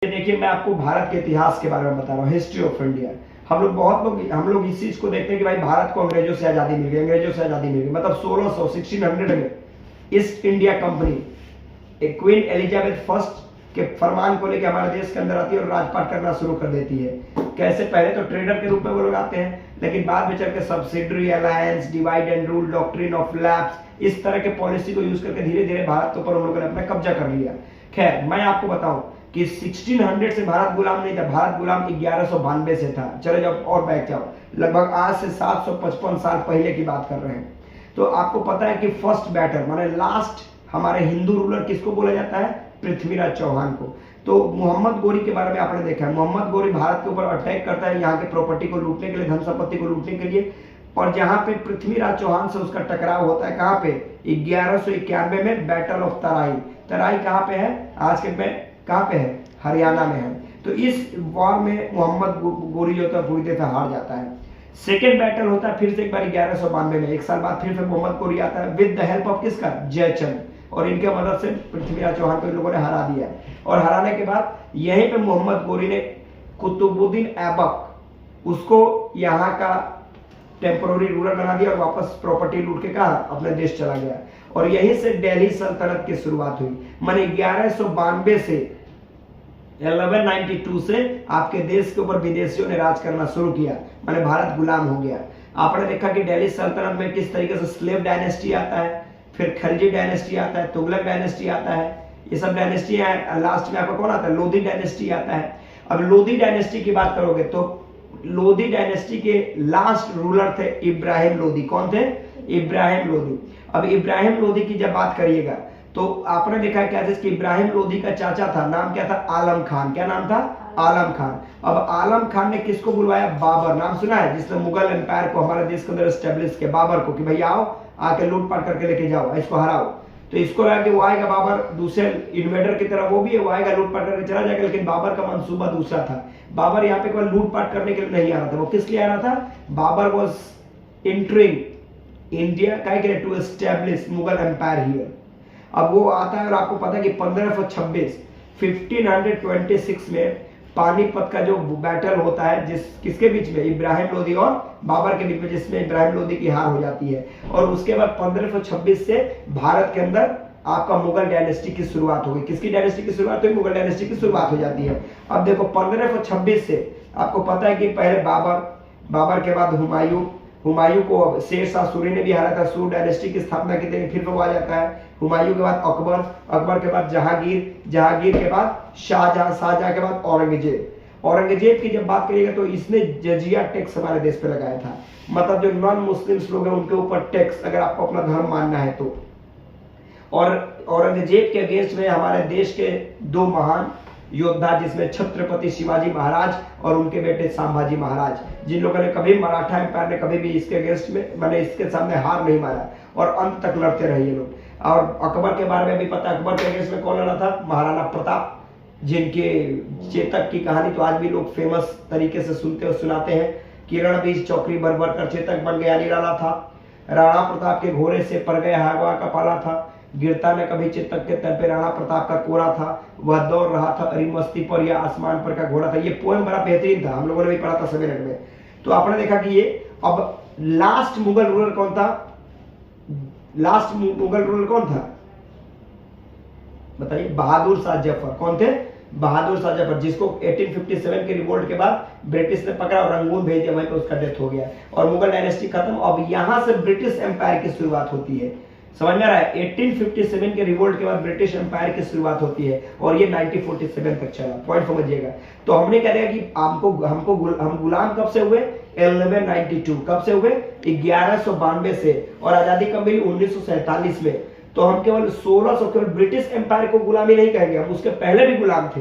देखिए, मैं आपको भारत के इतिहास के बारे में बता रहा हूँ, हिस्ट्री ऑफ इंडिया। हम लोग इस चीज को देखते हैं कि भाई भारत को अंग्रेजों से आजादी मिल गई, मतलब 1600 में ईस्ट इंडिया कंपनी एक क्वीन एलिजाबेथ फर्स्ट के फरमान को लेकर हमारे देश के अंदर आती है और राजपाट करना शुरू कर देती है। कैसे? पहले तो ट्रेडर के रूप में वो लोग आते हैं, लेकिन बाद में चल के subsidiary alliance, divide and rule, doctrine of lapse, इस तरह के पॉलिसी को यूज करके धीरे धीरे भारत के ऊपर उन लोगों ने अपना कब्जा कर लिया। खैर, मैं आपको बताऊं कि 1600 से भारत गुलाम नहीं था, भारत गुलाम 1192 से था। चलो जब और बैक जाओ, लगभग आज से 755 साल पहले की बात कर रहे हैं। तो आपको पता है कि फर्स्ट बैटर माने लास्ट हमारे हिंदू रूलर किसको बोला जाता है? पृथ्वीराज चौहान को। तो मोहम्मद गोरी के बारे में आपने देखा है, मोहम्मद गोरी भारत के ऊपर अटैक करता है यहाँ के प्रॉपर्टी को लूटने के लिए, धन संपत्ति को लूटने के लिए, और जहां पे पृथ्वीराज चौहान से उसका टकराव होता है, कहां पे? 1191 में बैटल ऑफ तराई। तराई कहां पे है? आज के में कहां पे है? हरियाणा में है। तो इस वॉर में मोहम्मद गोरी जो था पूरी तरह हार जाता है। सेकेंड बैटल होता है फिर से एक बार 1192 में, एक साल बाद फिर से मोहम्मद गोरी आता है विद द हेल्प ऑफ किसका? जयचंद, और इनके मदद से पृथ्वीराज चौहान को इन लोगों ने हरा दिया। और हराने के बाद यहीं पे मोहम्मद गोरी ने कुतुबुद्दीन ऐबक उसको यहाँ का टेम्पोररी रूलर बना दिया और वापस प्रॉपर्टी लूट के कहा अपने देश चला गया। और यहीं से दिल्ली सल्तनत की शुरुआत हुई। माने 1192 से 1192 से आपके देश के ऊपर विदेशियों ने राज करना शुरू किया, माने भारत गुलाम हो गया। आपने देखा कि दिल्ली सल्तनत में किस तरीके से स्लेव डायनेस्टी आता है, फिर खलजी डायनेस्टी आता है, तुगलक डायनेस्टी आता है, ये सब डायनेस्टी है। लास्ट में आपका कौन आता है? लोधी डायनेस्टी आता है। अब लोधी डायनेस्टी की बात करोगे तो लोधी डायनेस्टी के लास्ट रूलर थे इब्राहिम लोधी। कौन थे? इब्राहिम लोधी। अब इब्राहिम लोधी की जब बात करिएगा तो आपने देखा है क्या कि इब्राहिम लोधी का चाचा था, नाम क्या था? आलम खान। क्या नाम था? आलम खान। अब आलम खान ने किसको बुलवाया? बाबर। नाम सुना है? जिसने मुगल एम्पायर को हमारे देश के अंदर एस्टेब्लिश किया, बाबर को, कि भैया आओ, आके लूटपाट करके लेके जाओ, इसको हराओ। तो इसको लगा कि वो आएगा बाबर दूसरे इन्वेडर की तरह, वो भी है, वो आएगा लूटपाट करके चला जाएगा। लेकिन बाबर का मंसूबा दूसरा था। बाबर यहाँ पे केवल लूटपाट करने के लिए नहीं आ रहा था, वो किस लिए आ रहा था? Babar was entering India to establish Mughal empire here. अब वो आता है और आपको पता है कि 1526 में पानीपत का जो बैटल होता है किसके बीच में? इब्राहिम लोधी और बाबर के बीच में, जिसमें इब्राहिम लोधी की हार हो जाती है। और उसके बाद 1526 से भारत के अंदर आपका मुगल डायनेस्टी की शुरुआत हो गई। किसकी डायनेस्टी की शुरुआत हुई? मुगल डायनेस्टी की शुरुआत हो जाती है। अब देखो 1526 से आपको पता है कि पहले बाबर के बाद हुमायूं को शेरशाह सूरी ने भी हराया था, सूर डायनेस्टी की स्थापना की थी, फिर वो आ जाता है। हुमायूं के बाद अकबर के बाद जहांगीर के बाद शाहजहां के बाद औरंगजेब की जब बात करिएगा तो इसने जजिया टैक्स हमारे देश पे लगाया था। मतलब जो नॉन मुस्लिम्स लोग हैं उनके ऊपर टैक्स, अगर आपको अपना धर्म मानना है तो। और औरंगजेब के अगेंस्ट में हमारे देश के दो महान योद्धा, जिसमें छत्रपति शिवाजी महाराज और उनके बेटे संभाजी महाराज, जिन लोगों ने कभी मराठा एम्पायर ने कभी भी इसके अगेंस्ट में मैंने इसके सामने हार नहीं मारा और अंत तक लड़ते रहे ये लोग। और अकबर के बारे में भी पता, अकबर के अगेंस्ट में कौन लड़ा था? महाराणा प्रताप, जिनके चेतक की कहानी तो आज भी लोग फेमस तरीके से सुनते और सुनाते हैं कि रणबीज चौकरी भर कर चेतक बन गया, निराला था। राणा प्रताप के घोड़े से पर गया हागवा का पाला था, गिरता ने कभी चेतक के तल पे राणा प्रताप का कोरा था, वह दौड़ रहा था अरिमस्ती पर या आसमान पर का घोड़ा था। ये पोएम बड़ा बेहतरीन था, हम लोगों ने भी पढ़ा था 7 में। तो आपने देखा कि ये अब लास्ट मुगल रूलर कौन था? लास्ट मुगल रूलर कौन था बताइए? बहादुर शाह जफर। कौन थे? बहादुर शाह जफर, जिसको 1857 के रिवोल्ट के बाद ब्रिटिश ने पकड़ा और रंगून भेज दिया, वहीं पे उसका डेथ हो गया और मुगल डायनेस्टी खत्म। अब यहां से ब्रिटिश एम्पायर की शुरुआत होती है। समझ में आ रहा है? 1857 के रिवोल्ट के बाद ब्रिटिश एम्पायर की शुरुआत होती है और ये 1947 तक चला। पॉइंट समझिएगा। तो हमने कह दिया कि हम गुलाम कब से हुए? 1192। कब से हुए? 1192 से। और आजादी कब मिली? 1947 में। तो हम केवल 1600 केवल ब्रिटिश एम्पायर को गुलामी नहीं कहेंगे, हम उसके पहले भी गुलाम थे।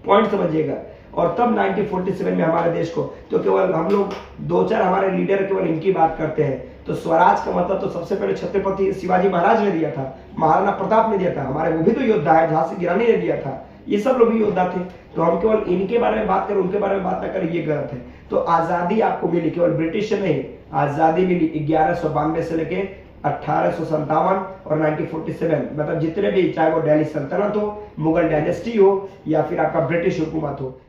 पॉइंट समझिएगा। और तब 1947 में हमारे देश को तो केवल हम लोग 2-4 हमारे लीडर केवल इनकी बात करते हैं। तो स्वराज का मतलब तो सबसे पहले छत्रपति शिवाजी महाराज ने दिया था, महाराणा प्रताप ने दिया था, हमारे वो भी तो योद्धा है, झांसी की रानी ने दिया था, ये सब लोग भी योद्धा थे। तो हम केवल इनके बारे में बात करें, उनके बारे में बात ना करें, ये गलत है। तो आजादी आपको मिली केवल ब्रिटिश से नहीं, आजादी मिली 1192 से लेके 1857 और 1947, मतलब जितने भी, चाहे वो दिल्ली सल्तनत हो, मुगल डायनेस्टी हो, या फिर आपका ब्रिटिश हुकूमत हो,